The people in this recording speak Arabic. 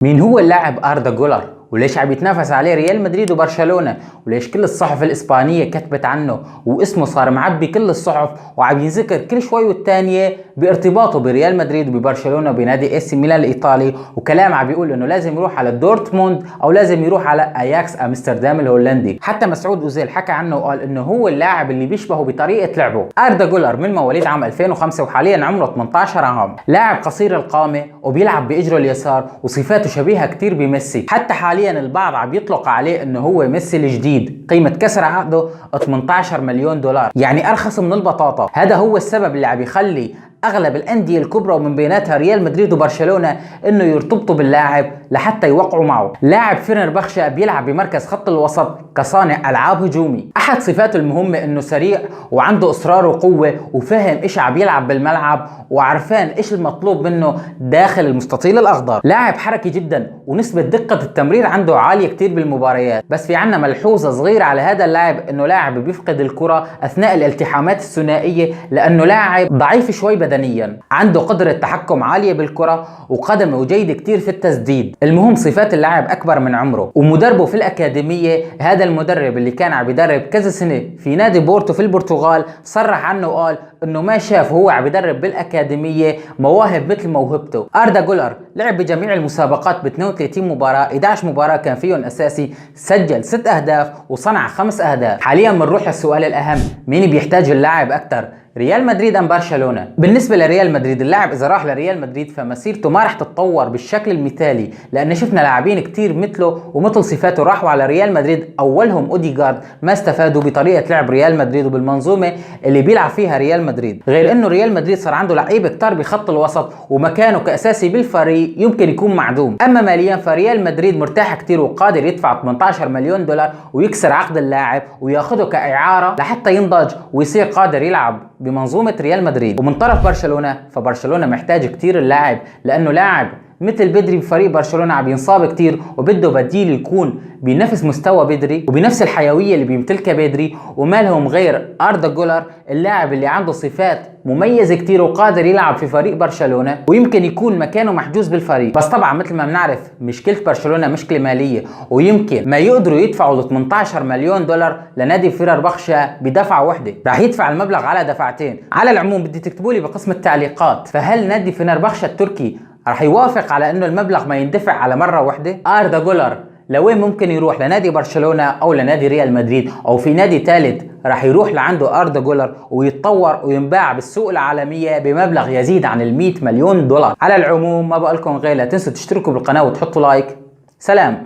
مين هو اللاعب أردا جولر؟ وليش عم يتنافس عليه ريال مدريد وبرشلونة؟ وليش كل الصحف الإسبانية كتبت عنه واسمه صار معبي كل الصحف وعم ينذكر كل شوي والتانية بارتباطه بريال مدريد وببرشلونة وبنادي AC ميلان الإيطالي، وكلام عم بيقول إنه لازم يروح على دورتموند أو لازم يروح على أياكس أمستردام الهولندي. حتى مسعود أوزيل حكى عنه وقال إنه هو اللاعب اللي بيشبهه بطريقة لعبه. أردا جولر من مواليد عام 2005 وحاليا عمره 18 عام، لاعب قصير القامة وبيلعب بإجره اليسار وصفاته شبيهة كتير بميسي. حتى حاليا البعض عم يطلق عليه انه هو ميسي الجديد. قيمة كسر عقده 18 مليون دولار، يعني ارخص من البطاطا. هذا هو السبب اللي عم يخلي اغلب الانديه الكبرى ومن بيناتها ريال مدريد وبرشلونه انه يرتبطوا باللاعب لحتى يوقعوا معه. لاعب فينربخشة بيلعب بمركز خط الوسط كصانع العاب هجومي. احد صفاته المهمه انه سريع وعنده اصرار وقوه وفهم ايش عم يلعب بالملعب وعرفان ايش المطلوب منه داخل المستطيل الاخضر. لاعب حركي جدا ونسبه دقه التمرير عنده عاليه كتير بالمباريات. بس في عنا ملحوظه صغيره على هذا اللاعب، انه لاعب بيفقد الكره اثناء الالتحامات الثنائيه لانه لاعب ضعيف شوي بدنيا، عنده قدره تحكم عاليه بالكره وقدمه جيده كتير في التسديد. المهم صفات اللاعب اكبر من عمره. ومدربه في الاكاديميه، هذا المدرب اللي كان عم يدرب كذا سنه في نادي بورتو في البرتغال، صرح عنه وقال انه ما شاف هو عم يدرب بالاكاديميه مواهب مثل موهبته. أردا جولر لعب بجميع المسابقات ب 32 مباراه، 11 مباراه كان فيهم اساسي، سجل 6 اهداف وصنع 5 اهداف. حاليا بنروح للسؤال الاهم، مين بيحتاج اللاعب اكثر، ريال مدريد ام برشلونه؟ بالنسبه لريال مدريد، اللاعب اذا راح لريال مدريد فمسيرته ما راح تتطور بالشكل المثالي، لان شفنا لاعبين كتير مثله ومثل صفاته راحوا على ريال مدريد، اولهم اوديغارد، ما استفادوا بطريقه لعب ريال مدريد وبالمنظومه اللي بيلعب فيها ريال مدريد. غير انه ريال مدريد صار عنده لعيبه كتار بخط الوسط ومكانه كاساسي بالفريق يمكن يكون معدوم. اما ماليا فريال مدريد مرتاح كتير وقادر يدفع 18 مليون دولار ويكسر عقد اللاعب وياخده كاعاره لحتى ينضج ويصير قادر يلعب بمنظومة ريال مدريد. ومن طرف برشلونة فبرشلونة محتاج كتير اللاعب، لأنه لاعب مثل بدري بفريق برشلونة عم ينصاب كتير وبده بديل يكون بنفس مستوى بدري وبنفس الحيوية اللي بيمتلكها بدري. وما لهم غير أردا جولر، اللاعب اللي عنده صفات مميزة كتير وقادر يلعب في فريق برشلونة ويمكن يكون مكانه محجوز بالفريق. بس طبعا مثل ما بنعرف مشكلة برشلونة مشكلة مالية، ويمكن ما يقدروا يدفعوا 18 مليون دولار لنادي فينربخشة بدفعة واحدة، راح يدفع المبلغ على دفعتين. على العموم بدي تكتبوا لي بقسم التعليقات، فهل نادي فينربخشة التركي راح يوافق على انه المبلغ ما يندفع على مرة واحدة؟ أردا جولر لوين ممكن يروح؟ لنادي برشلونة او لنادي ريال مدريد او في نادي ثالث راح يروح لعنده أردا جولر ويتطور وينباع بالسوق العالمية بمبلغ يزيد عن 100 مليون دولار. على العموم ما بقولكم غير لا تنسوا تشتركوا بالقناة وتحطوا لايك. سلام.